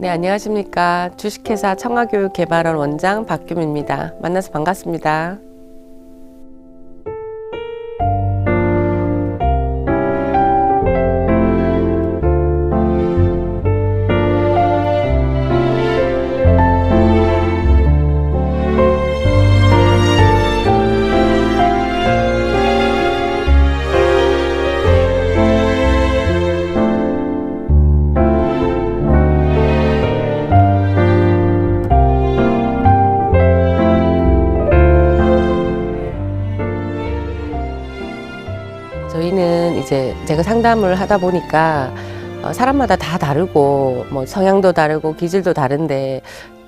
네, 안녕하십니까. 주식회사 청하교육개발원 원장 박규민입니다. 만나서 반갑습니다. 저희는 이제 제가 상담을 하다 보니까 사람마다 다 다르고 뭐 성향도 다르고 기질도 다른데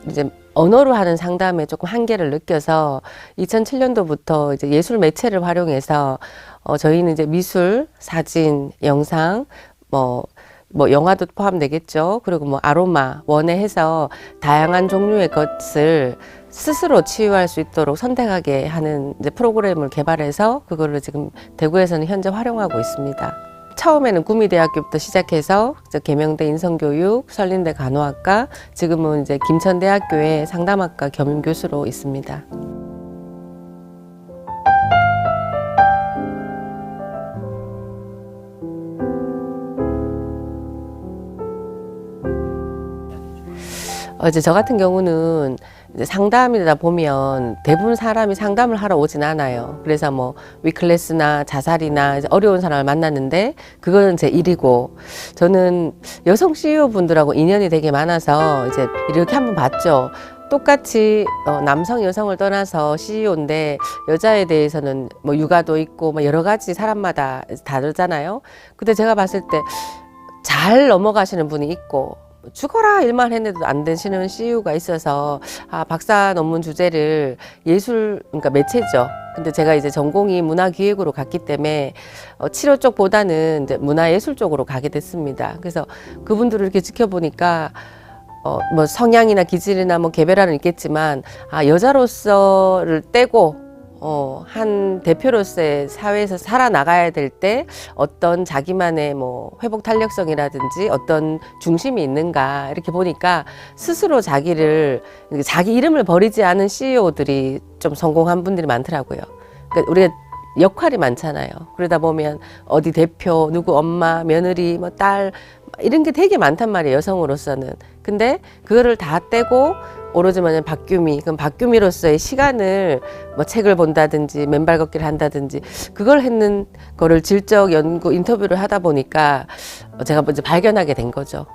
이제 언어로 하는 상담에 조금 한계를 느껴서 2007년도부터 이제 예술 매체를 활용해서 저희는 이제 미술, 사진, 영상, 뭐 영화도 포함되겠죠. 그리고 뭐 아로마, 원예 해서 다양한 종류의 것을 스스로 치유할 수 있도록 선택하게 하는 이제 프로그램을 개발해서 그거를 지금 대구에서는 현재 활용하고 있습니다. 처음에는 구미대학교부터 시작해서 계명대 인성교육, 설린대 간호학과, 지금은 이제 김천대학교의 상담학과 겸임 교수로 있습니다. 이제 저 같은 경우는 이제 상담이다 보면 대부분 사람이 상담을 하러 오진 않아요. 그래서 뭐 위클래스나 자살이나 이제 어려운 사람을 만났는데 그거는 제 일이고, 저는 여성 CEO 분들하고 인연이 되게 많아서 이제 이렇게 한번 봤죠. 똑같이 남성 여성을 떠나서 CEO인데 여자에 대해서는 뭐 육아도 있고 뭐 여러 가지 사람마다 다르잖아요. 근데 제가 봤을 때 잘 넘어가시는 분이 있고 죽어라 일만 했는데도 안 되시는 CEO가 있어서 박사 논문 주제를 예술, 그러니까 매체죠. 근데 제가 이제 전공이 문화기획으로 갔기 때문에 치료 쪽보다는 이제 문화예술 쪽으로 가게 됐습니다. 그래서 그분들을 이렇게 지켜보니까 뭐 성향이나 기질이나 뭐 개별화는 있겠지만 여자로서를 떼고 한 대표로서의 사회에서 살아나가야 될 때 어떤 자기만의 뭐 회복 탄력성이라든지 어떤 중심이 있는가 이렇게 보니까 스스로 자기 이름을 버리지 않은 CEO들이 좀 성공한 분들이 많더라고요. 그러니까 우리가 역할이 많잖아요. 그러다 보면 어디 대표, 누구 엄마, 며느리, 뭐 딸 이런 게 되게 많단 말이에요, 여성으로서는. 근데 그거를 다 떼고 오로지 뭐냐면 박규미, 그럼 박규미로서의 시간을 뭐 책을 본다든지 맨발 걷기를 한다든지 그걸 했는 거를 질적 연구 인터뷰를 하다 보니까 제가 이제 발견하게 된 거죠.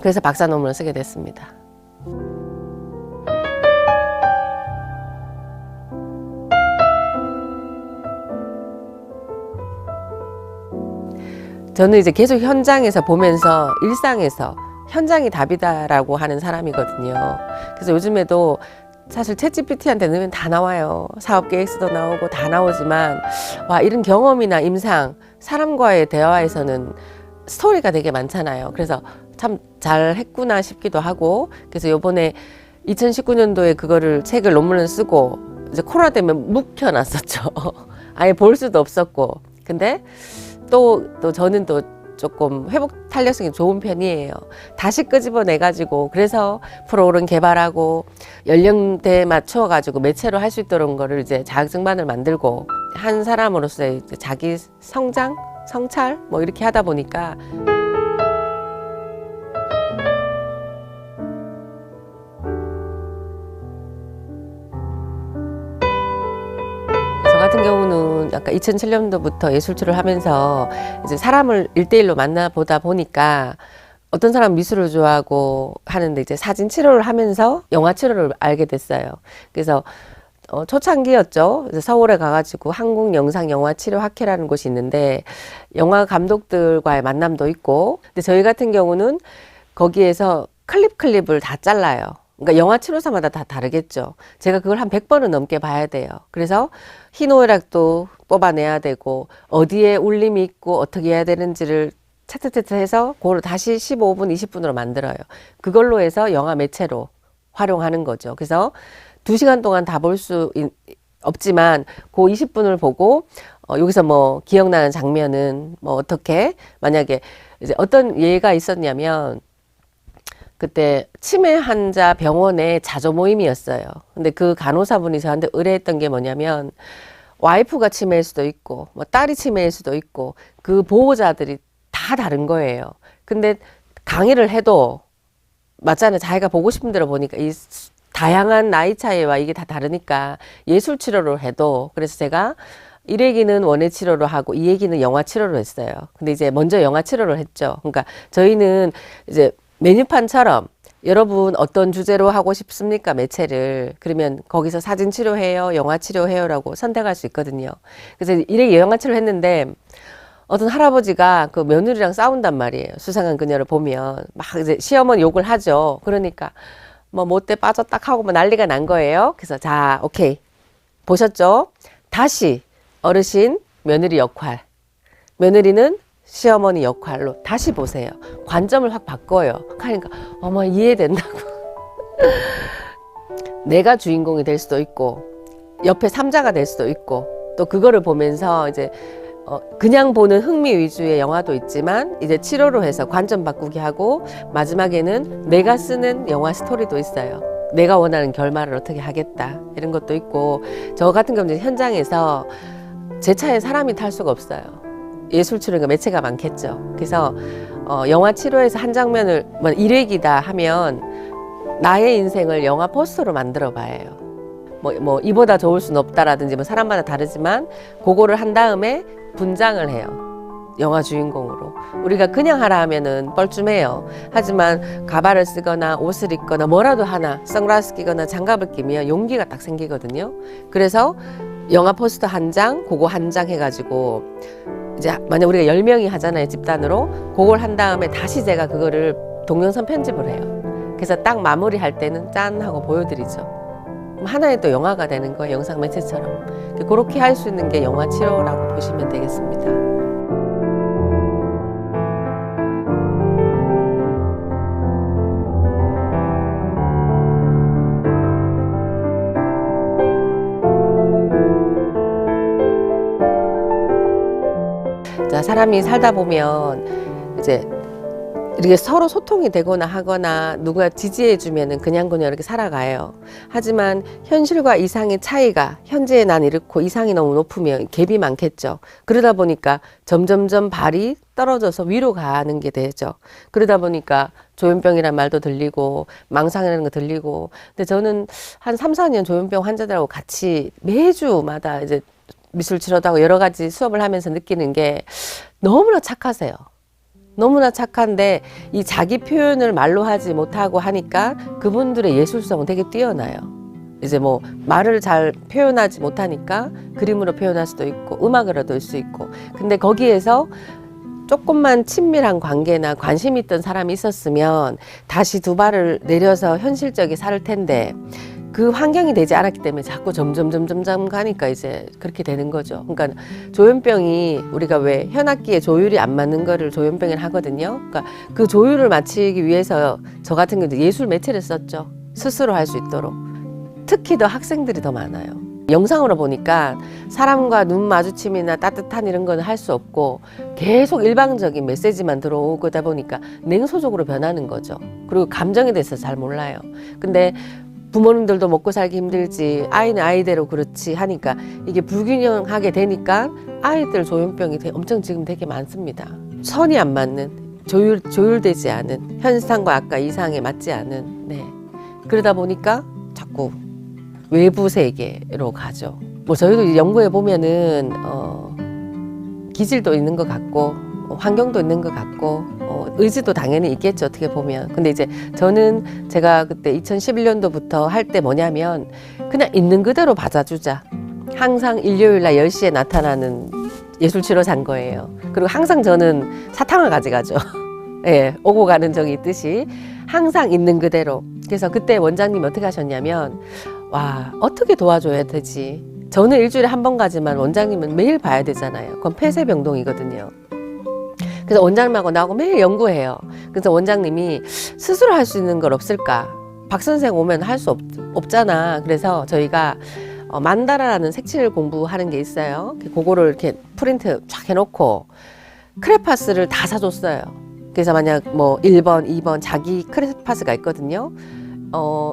그래서 박사 논문을 쓰게 됐습니다. 저는 이제 계속 현장에서 보면서 일상에서 현장이 답이다라고 하는 사람이거든요. 그래서 요즘에도 사실 챗GPT한테 넣으면 다 나와요. 사업 계획서도 나오고 다 나오지만 와, 이런 경험이나 임상, 사람과의 대화에서는 스토리가 되게 많잖아요. 그래서 참 잘했구나 싶기도 하고, 그래서 요번에 2019년도에 그거를 책을 논문을 쓰고 이제 코로나 때문에 묵혀놨었죠. 아예 볼 수도 없었고. 근데 또 저는 또 조금 회복 탄력성이 좋은 편이에요. 다시 끄집어내가지고 그래서 프로그램 개발하고 연령대에 맞춰가지고 매체로 할 수 있도록 거를 이제 자격증반을 만들고 한 사람으로서의 이제 자기 성장, 성찰 뭐 이렇게 하다 보니까 같은 경우는 아까 2007년도부터 예술치료를 하면서 이제 사람을 1대1로 만나보다 보니까 어떤 사람 미술을 좋아하고 하는데 이제 사진 치료를 하면서 영화 치료를 알게 됐어요. 그래서 초창기였죠. 서울에 가가지고 한국영상영화치료학회라는 곳이 있는데 영화 감독들과의 만남도 있고, 근데 저희 같은 경우는 거기에서 클립을 다 잘라요. 그러니까 영화 치료사마다 다 다르겠죠. 제가 그걸 한 100번은 넘게 봐야 돼요. 그래서 희노애락도 뽑아내야 되고 어디에 울림이 있고 어떻게 해야 되는지를 차트차트 해서 그걸 다시 15분, 20분으로 만들어요. 그걸로 해서 영화 매체로 활용하는 거죠. 그래서 2시간 동안 다 볼 수 없지만 그 20분을 보고 여기서 뭐 기억나는 장면은 뭐 어떻게, 만약에 이제 어떤 예가 있었냐면 그때 치매 환자 병원의 자조 모임이었어요. 근데 그 간호사분이 저한테 의뢰했던 게 뭐냐면 와이프가 치매일 수도 있고 뭐 딸이 치매일 수도 있고 그 보호자들이 다 다른 거예요. 근데 강의를 해도 맞잖아요. 자기가 보고 싶은 대로 보니까 이 다양한 나이 차이와 이게 다 다르니까 예술 치료를 해도 그래서 제가 1회기는 원예 치료로 하고 2회기는 영화 치료로 했어요. 근데 이제 먼저 영화 치료를 했죠. 그러니까 저희는 이제 메뉴판처럼 여러분 어떤 주제로 하고 싶습니까? 매체를. 그러면 거기서 사진 치료해요, 영화 치료해요라고 선택할 수 있거든요. 그래서 1회기 영화 치료를 했는데 어떤 할아버지가 그 며느리랑 싸운단 말이에요. 수상한 그녀를 보면 막 이제 시어머니 욕을 하죠. 그러니까 뭐 못돼 빠졌다 하고 뭐 난리가 난 거예요. 그래서 자, 오케이. 보셨죠? 다시 어르신 며느리 역할. 며느리는 시어머니 역할로 다시 보세요. 관점을 확 바꿔요. 그러니까 어머 이해된다고. 내가 주인공이 될 수도 있고 옆에 삼자가 될 수도 있고 또 그거를 보면서 이제 그냥 보는 흥미 위주의 영화도 있지만 이제 치료로 해서 관점 바꾸기 하고 마지막에는 내가 쓰는 영화 스토리도 있어요. 내가 원하는 결말을 어떻게 하겠다 이런 것도 있고 저 같은 경우는 현장에서 제 차에 사람이 탈 수가 없어요. 예술 치료가 매체가 많겠죠. 그래서 영화 치료에서 한 장면을 뭐 1회기다 하면 나의 인생을 영화 포스터로 만들어 봐요. 뭐 이보다 좋을 수는 없다라든지 뭐 사람마다 다르지만 그거를 한 다음에 분장을 해요. 영화 주인공으로. 우리가 그냥 하라 하면은 뻘쭘해요. 하지만 가발을 쓰거나 옷을 입거나 뭐라도 하나 선글라스 끼거나 장갑을 끼면 용기가 딱 생기거든요. 그래서 영화 포스터 한 장, 그거 한 장 해가지고 이제 만약 우리가 10명이 하잖아요. 집단으로. 그걸 한 다음에 다시 제가 그거를 동영상 편집을 해요. 그래서 딱 마무리할 때는 짠 하고 보여드리죠. 하나의 또 영화가 되는 거예요. 영상 매체처럼. 그렇게 할 수 있는 게 영화 치료라고 보시면 되겠습니다. 자, 사람이 살다 보면 이제 이렇게 서로 소통이 되거나 하거나 누가 지지해주면은 그냥 이렇게 살아가요. 하지만 현실과 이상의 차이가 현재의 난 이렇고 이상이 너무 높으면 갭이 많겠죠. 그러다 보니까 점점점 발이 떨어져서 위로 가는 게 되죠. 그러다 보니까 조현병이라는 말도 들리고 망상이라는 거 들리고. 근데 저는 한 3, 4년 조현병 환자들하고 같이 매주마다 이제 미술 치료도 하고 여러 가지 수업을 하면서 느끼는 게 너무나 착하세요. 너무나 착한데 이 자기 표현을 말로 하지 못하고 하니까 그분들의 예술성은 되게 뛰어나요. 이제 뭐 말을 잘 표현하지 못하니까 그림으로 표현할 수도 있고 음악으로 될 수 있고 근데 거기에서 조금만 친밀한 관계나 관심 있던 사람이 있었으면 다시 두 발을 내려서 현실적이 살 텐데 그 환경이 되지 않았기 때문에 자꾸 점점 가니까 이제 그렇게 되는 거죠. 그러니까 조현병이 우리가 왜 현악기에 조율이 안 맞는 거를 조현병이라 하거든요. 그러니까 그 조율을 맞추기 위해서 저 같은 경우도 예술 매체를 썼죠. 스스로 할 수 있도록. 특히 더 학생들이 더 많아요. 영상으로 보니까 사람과 눈 마주침이나 따뜻한 이런 거는 할 수 없고 계속 일방적인 메시지만 들어오다 보니까 냉소적으로 변하는 거죠. 그리고 감정에 대해서 잘 몰라요. 근데 부모님들도 먹고 살기 힘들지 아이는 아이대로 그렇지 하니까 이게 불균형하게 되니까 아이들 조현병이 엄청 지금 되게 많습니다. 선이 안 맞는 조율되지 않은 현상과 아까 이상에 맞지 않은 네. 그러다 보니까 자꾸 외부 세계로 가죠. 뭐 저희도 연구해 보면은 기질도 있는 것 같고 환경도 있는 것 같고 의지도 당연히 있겠죠. 어떻게 보면. 근데 이제 저는 제가 그때 2011년도부터 할 때 뭐냐면 그냥 있는 그대로 받아주자. 항상 일요일 날 10시에 나타나는 예술치료사인 거예요. 그리고 항상 저는 사탕을 가져가죠. 예, 오고 가는 적이 있듯이 항상 있는 그대로. 그래서 그때 원장님이 어떻게 하셨냐면 와 어떻게 도와줘야 되지. 저는 일주일에 한 번 가지만 원장님은 매일 봐야 되잖아요. 그건 폐쇄병동이거든요. 그래서 원장님하고 나하고 매일 연구해요. 그래서 원장님이 스스로 할 수 있는 걸 없을까? 박 선생 오면 할 수 없잖아. 그래서 저희가 만다라라는 색칠 공부하는 게 있어요. 그거를 이렇게 프린트 쫙 해놓고 크레파스를 다 사줬어요. 그래서 만약 뭐 1번, 2번 자기 크레파스가 있거든요.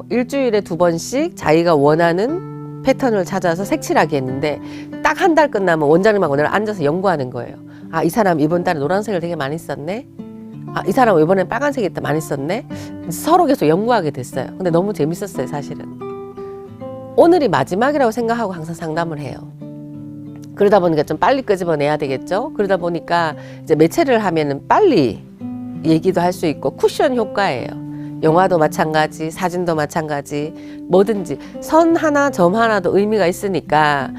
일주일에 2번씩 자기가 원하는 패턴을 찾아서 색칠하게 했는데 딱 한 달 끝나면 원장님하고 내가 앉아서 연구하는 거예요. 아, 이 사람 이번 달에 노란색을 되게 많이 썼네. 아, 이 사람 이번엔 빨간색이 많이 썼네. 서로 계속 연구하게 됐어요. 근데 너무 재밌었어요, 사실은. 오늘이 마지막이라고 생각하고 항상 상담을 해요. 그러다 보니까 좀 빨리 끄집어내야 되겠죠. 그러다 보니까 이제 매체를 하면은 빨리 얘기도 할 수 있고 쿠션 효과예요. 영화도 마찬가지, 사진도 마찬가지, 뭐든지 선 하나, 점 하나도 의미가 있으니까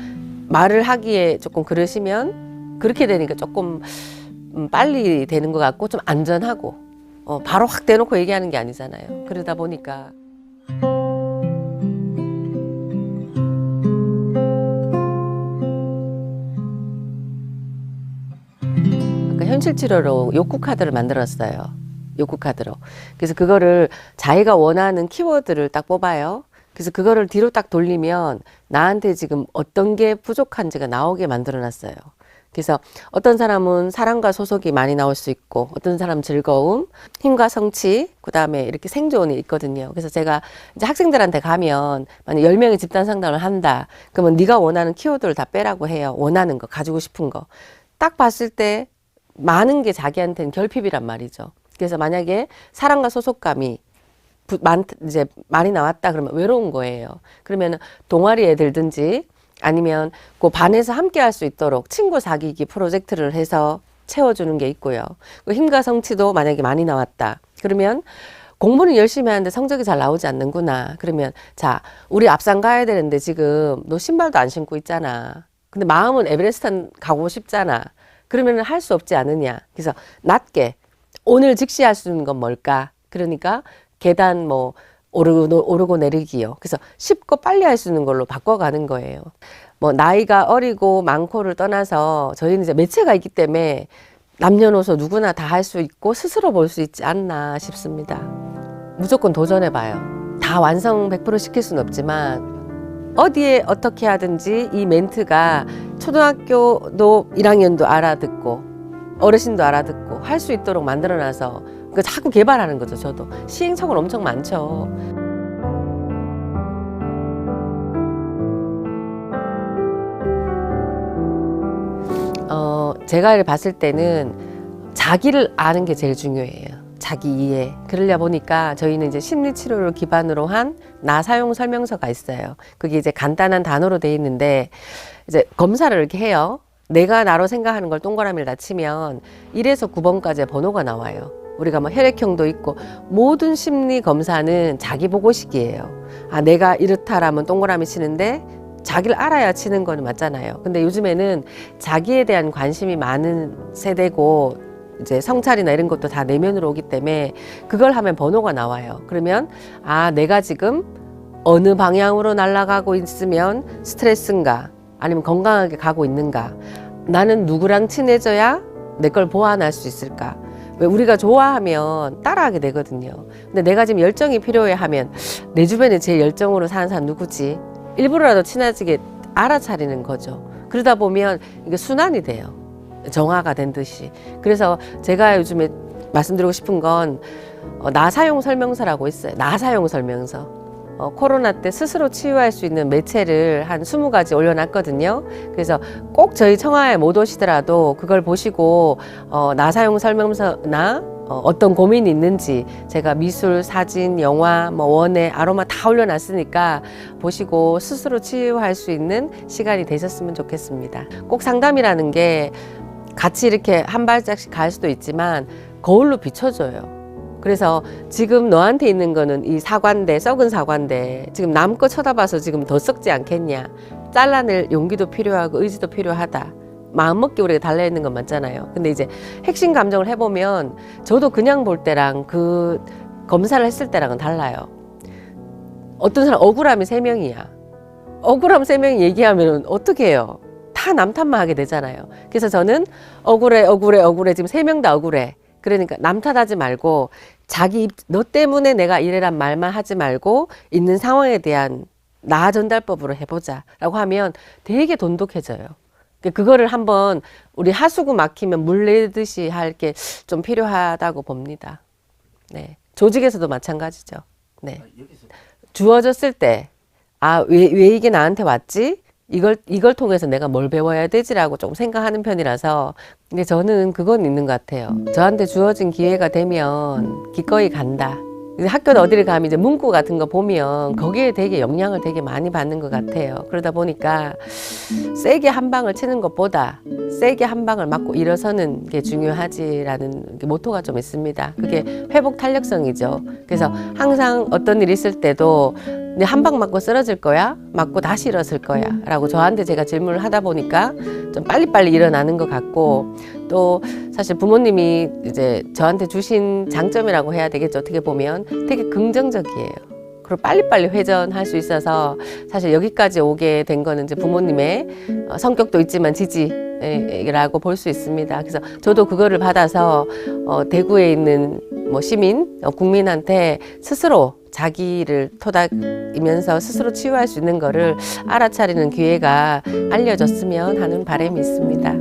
말을 하기에 조금 그러시면 그렇게 되니까 조금 빨리 되는 것 같고 좀 안전하고 바로 확 대놓고 얘기하는 게 아니잖아요. 그러다 보니까 현실 치료로 욕구 카드를 만들었어요. 욕구 카드로. 그래서 그거를 자기가 원하는 키워드를 딱 뽑아요. 그래서 그거를 뒤로 딱 돌리면 나한테 지금 어떤 게 부족한지가 나오게 만들어 놨어요. 그래서 어떤 사람은 사랑과 소속이 많이 나올 수 있고 어떤 사람은 즐거움, 힘과 성취, 그다음에 이렇게 생존이 있거든요. 그래서 제가 이제 학생들한테 가면 만약 10명의 집단 상담을 한다. 그러면 네가 원하는 키워드를 다 빼라고 해요. 원하는 거, 가지고 싶은 거. 딱 봤을 때 많은 게 자기한테는 결핍이란 말이죠. 그래서 만약에 사랑과 소속감이 이제 많이 나왔다 그러면 외로운 거예요. 그러면 동아리에 들든지 아니면 그 반에서 함께 할 수 있도록 친구 사귀기 프로젝트를 해서 채워주는 게 있고요. 힘과 성취도 만약에 많이 나왔다. 그러면 공부는 열심히 하는데 성적이 잘 나오지 않는구나. 그러면 자, 우리 앞산 가야 되는데 지금 너 신발도 안 신고 있잖아. 근데 마음은 에베레스트 가고 싶잖아. 그러면 할 수 없지 않느냐. 그래서 낮게 오늘 즉시 할 수 있는 건 뭘까? 그러니까 계단 뭐 오르고 내리기요. 그래서 쉽고 빨리 할 수 있는 걸로 바꿔가는 거예요. 뭐 나이가 어리고 많고를 떠나서 저희는 이제 매체가 있기 때문에 남녀노소 누구나 다 할 수 있고 스스로 볼 수 있지 않나 싶습니다. 무조건 도전해봐요. 다 완성 100% 시킬 수는 없지만 어디에 어떻게 하든지 이 멘트가 초등학교도 1학년도 알아듣고 어르신도 알아듣고 할 수 있도록 만들어놔서 그 자꾸 개발하는 거죠. 저도 시행착오는 엄청 많죠. 제가 봤을 때는 자기를 아는 게 제일 중요해요. 자기 이해. 그러려 보니까 저희는 이제 심리치료를 기반으로 한 나 사용 설명서가 있어요. 그게 이제 간단한 단어로 돼 있는데 이제 검사를 이렇게 해요. 내가 나로 생각하는 걸 동그라미를 다 치면 1에서 9번까지의 번호가 나와요. 우리가 뭐 혈액형도 있고 모든 심리 검사는 자기 보고식이에요. 아, 내가 이렇다라면 동그라미 치는데 자기를 알아야 치는 거는 맞잖아요. 근데 요즘에는 자기에 대한 관심이 많은 세대고 이제 성찰이나 이런 것도 다 내면으로 오기 때문에 그걸 하면 번호가 나와요. 그러면 아, 내가 지금 어느 방향으로 날아가고 있으면 스트레스인가 아니면 건강하게 가고 있는가, 나는 누구랑 친해져야 내 걸 보완할 수 있을까. 왜 우리가 좋아하면 따라하게 되거든요. 근데 내가 지금 열정이 필요해 하면 내 주변에 제일 열정으로 사는 사람 누구지? 일부러라도 친해지게 알아차리는 거죠. 그러다 보면 이게 순환이 돼요. 정화가 된 듯이. 그래서 제가 요즘에 말씀드리고 싶은 건 나 사용 설명서라고 있어요. 나 사용 설명서. 코로나 때 스스로 치유할 수 있는 매체를 한 20가지 올려놨거든요. 그래서 꼭 저희 청아에 못 오시더라도 그걸 보시고 나 사용 설명서나 어떤 고민이 있는지 제가 미술, 사진, 영화, 뭐 원예, 아로마 다 올려놨으니까 보시고 스스로 치유할 수 있는 시간이 되셨으면 좋겠습니다. 꼭 상담이라는 게 같이 이렇게 한 발짝씩 갈 수도 있지만 거울로 비춰줘요. 그래서 지금 너한테 있는 거는 이 사과인데, 썩은 사과인데 지금 남 거 쳐다봐서 지금 더 썩지 않겠냐. 잘라낼 용기도 필요하고 의지도 필요하다. 마음먹기 우리가 달려있는 건 맞잖아요. 근데 이제 핵심 감정을 해보면 저도 그냥 볼 때랑 그 검사를 했을 때랑은 달라요. 어떤 사람 억울함이 3명이야. 억울함 3명이 얘기하면 어떻게 해요? 다 남 탓만 하게 되잖아요. 그래서 저는 억울해 지금 3명 다 억울해. 그러니까 남 탓하지 말고 너 때문에 내가 이래란 말만 하지 말고 있는 상황에 대한 나 전달법으로 해보자 라고 하면 되게 돈독해져요. 그거를 한번 우리 하수구 막히면 물 내듯이 할 게 좀 필요하다고 봅니다. 네. 조직에서도 마찬가지죠. 네. 주어졌을 때, 아, 왜 이게 나한테 왔지? 이걸 통해서 내가 뭘 배워야 되지라고 조금 생각하는 편이라서. 근데 저는 그건 있는 것 같아요. 저한테 주어진 기회가 되면 기꺼이 간다. 이제 학교는 어디를 가면 이제 문구 같은 거 보면 거기에 되게 영향을 되게 많이 받는 것 같아요. 그러다 보니까 세게 한 방을 치는 것보다 세게 한 방을 맞고 일어서는 게 중요하지라는 게 모토가 좀 있습니다. 그게 회복 탄력성이죠. 그래서 항상 어떤 일 있을 때도 내 한 방 맞고 쓰러질 거야? 맞고 다시 일어설 거야? 라고 저한테 제가 질문을 하다 보니까 좀 빨리빨리 일어나는 것 같고, 또 사실 부모님이 이제 저한테 주신 장점이라고 해야 되겠죠. 어떻게 보면 되게 긍정적이에요. 그리고 빨리빨리 회전할 수 있어서 사실 여기까지 오게 된 거는 이제 부모님의 성격도 있지만 지지라고 볼 수 있습니다. 그래서 저도 그거를 받아서 대구에 있는 뭐 시민, 국민한테 스스로 자기를 토닥이면서 스스로 치유할 수 있는 거를 알아차리는 기회가 알려졌으면 하는 바람이 있습니다.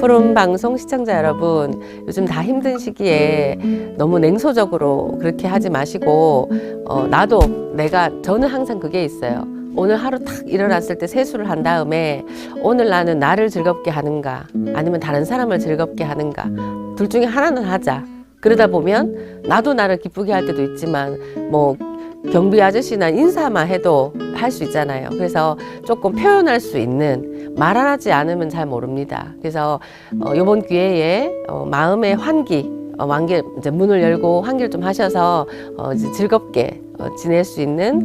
푸른 방송 시청자 여러분, 요즘 다 힘든 시기에 너무 냉소적으로 그렇게 하지 마시고, 저는 항상 그게 있어요. 오늘 하루 탁 일어났을 때 세수를 한 다음에 오늘 나는 나를 즐겁게 하는가 아니면 다른 사람을 즐겁게 하는가, 둘 중에 하나는 하자. 그러다 보면 나도 나를 기쁘게 할 때도 있지만 뭐 경비 아저씨나 인사만 해도 할 수 있잖아요. 그래서 조금 표현할 수 있는, 말하지 않으면 잘 모릅니다. 그래서 이번 기회에 마음의 환기, 이제 문을 열고 환기를 좀 하셔서 이제 즐겁게 지낼 수 있는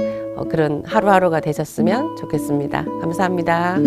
그런 하루하루가 되셨으면 좋겠습니다. 감사합니다.